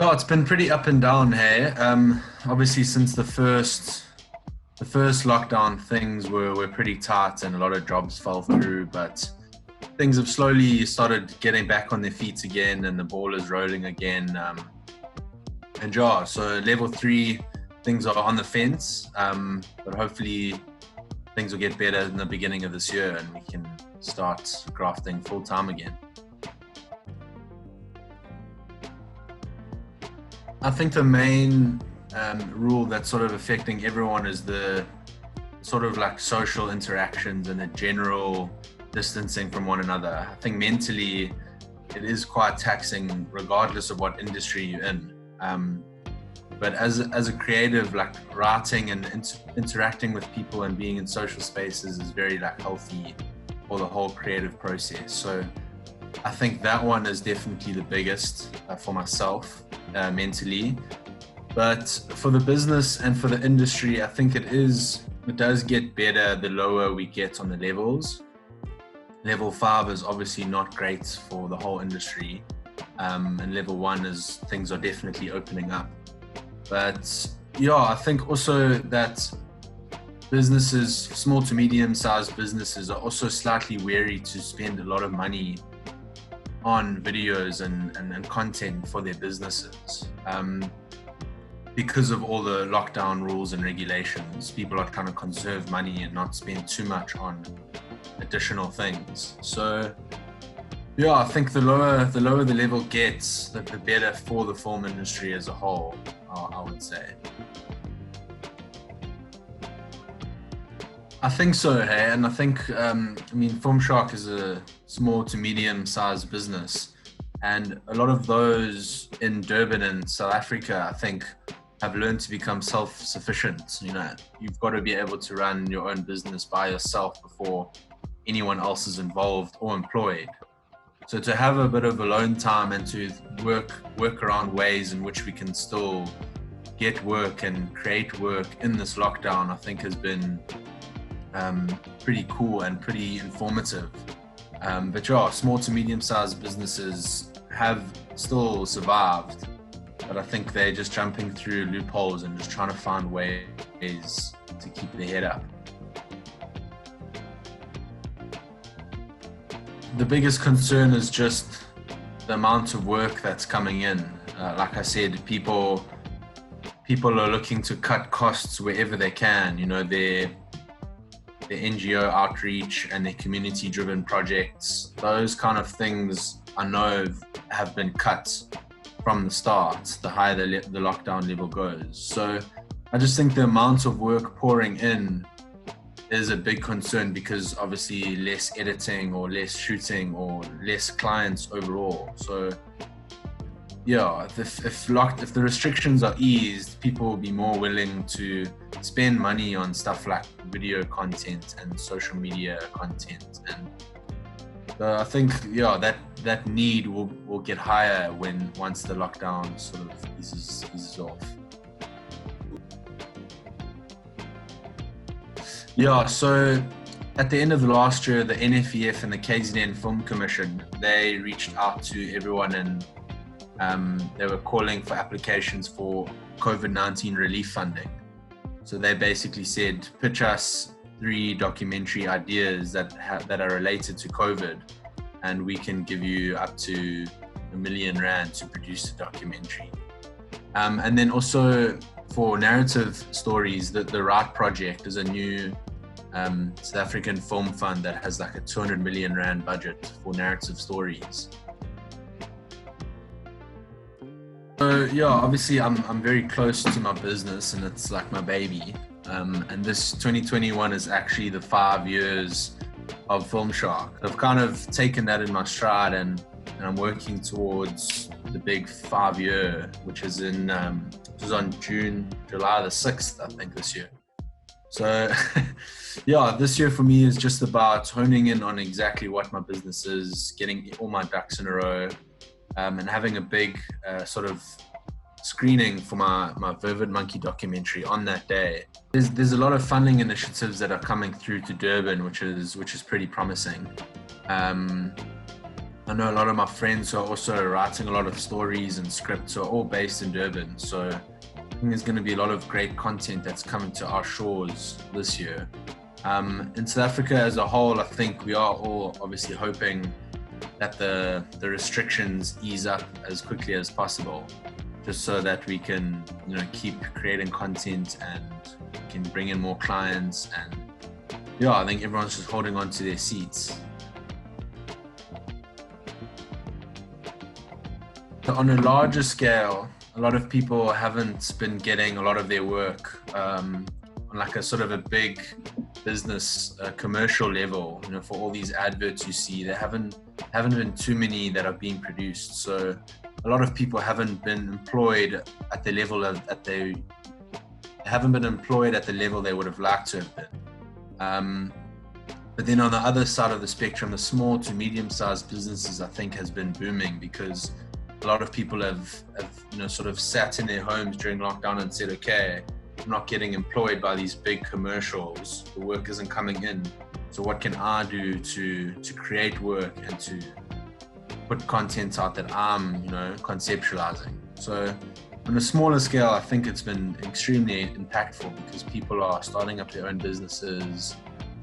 Oh, it's been pretty up and down, hey. Obviously, since the first lockdown, things were pretty tight and a lot of jobs fell through. But things have slowly started getting back on their feet again, and the ball is rolling again. And yeah, so level three, things are on the fence, but hopefully things will get better in the beginning of this year, and we can start grafting full time again. I think the main rule that's sort of affecting everyone is the sort of like social interactions and the general distancing from one another. I think mentally it is quite taxing regardless of what industry you're in. But as a creative, like writing and interacting with people and being in social spaces is very like healthy for the whole creative process. So I think that one is definitely the biggest for myself mentally. But for the business and for the industry, I think it does get better the lower we get on the levels. Level 5 is obviously not great for the whole industry, and level 1 is things are definitely opening up. But yeah, I think also that businesses, small to medium sized businesses, are also slightly wary to spend a lot of money on videos and content for their businesses. Because of all the lockdown rules and regulations, people are trying to conserve money and not spend too much on additional things. So yeah, I think the lower the level gets, the better for the film industry as a whole, I would say. I think so, hey, and I think, FilmShark is a small to medium-sized business, and a lot of those in Durban and South Africa, I think, have learned to become self-sufficient. You know, you've got to be able to run your own business by yourself before anyone else is involved or employed. So to have a bit of alone time and to work around ways in which we can still get work and create work in this lockdown, I think has been pretty cool and pretty informative. But yeah, small to medium-sized businesses have still survived, but I think they're just jumping through loopholes and just trying to find ways to keep their head up. The biggest concern is just the amount of work that's coming in. Like I said, people are looking to cut costs wherever they can. You know, their NGO outreach and their community-driven projects, those kind of things I know have been cut from the start, the higher the lockdown level goes. So I just think the amount of work pouring in is a big concern, because obviously less editing or less shooting or less clients overall. So yeah, if the restrictions are eased, people will be more willing to spend money on stuff like video content and social media content. And I think that need will get higher once the lockdown sort of eases off. Yeah, so at the end of the last year, the NFEF and the KZN Film Commission, they reached out to everyone, and they were calling for applications for COVID-19 relief funding. So they basically said, pitch us 3 documentary ideas that are related to COVID, and we can give you up to R1 million to produce a documentary. And then also for narrative stories, the Right Project is a new South African film fund that has like a 200 million rand budget for narrative stories. So yeah, obviously I'm very close to my business, and it's like my baby. And this 2021 is actually the 5 years of FilmShark. I've kind of taken that in my stride, and I'm working towards the big 5-year, which is which is on July the 6th, I think, this year. So yeah, this year for me is just about honing in on exactly what my business is, getting all my ducks in a row, and having a big sort of screening for my Vivid Monkey documentary on that day. There's a lot of funding initiatives that are coming through to Durban, which is pretty promising. I know a lot of my friends who are also writing a lot of stories and scripts are all based in Durban. So I think there's going to be a lot of great content that's coming to our shores this year. In South Africa as a whole, I think we are all obviously hoping that the restrictions ease up as quickly as possible, just so that we can, keep creating content and can bring in more clients. And yeah, I think everyone's just holding on to their seats. So on a larger scale, a lot of people haven't been getting a lot of their work on like a sort of a big business commercial level. For all these adverts you see, there haven't been too many that are being produced. So a lot of people haven't been employed at the level that they haven't been employed at the level they would have liked to have been. But then on the other side of the spectrum, the small to medium-sized businesses, I think, has been booming, because a lot of people have sort of sat in their homes during lockdown and said, okay, I'm not getting employed by these big commercials. The work isn't coming in. So what can I do to create work and to put content out that I'm, conceptualizing? So on a smaller scale, I think it's been extremely impactful, because people are starting up their own businesses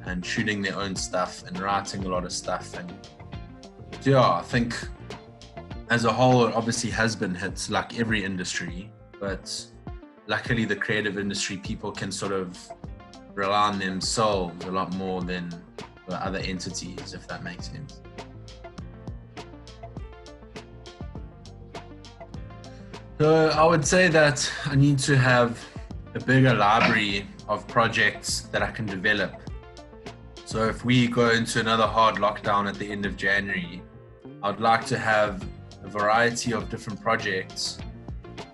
and shooting their own stuff and writing a lot of stuff. And so, yeah, I think as a whole, it obviously has been hit like every industry, but luckily the creative industry, people can sort of rely on themselves a lot more than the other entities, if that makes sense. So I would say that I need to have a bigger library of projects that I can develop. So if we go into another hard lockdown at the end of January, I'd like to have a variety of different projects,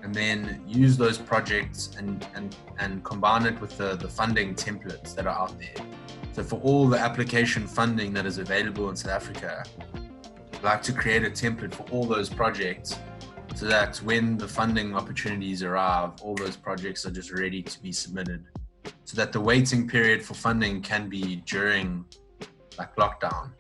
and then use those projects and combine it with the funding templates that are out there. So for all the application funding that is available in South Africa, I'd like to create a template for all those projects, so that when the funding opportunities arrive, all those projects are just ready to be submitted, so that the waiting period for funding can be during like lockdown.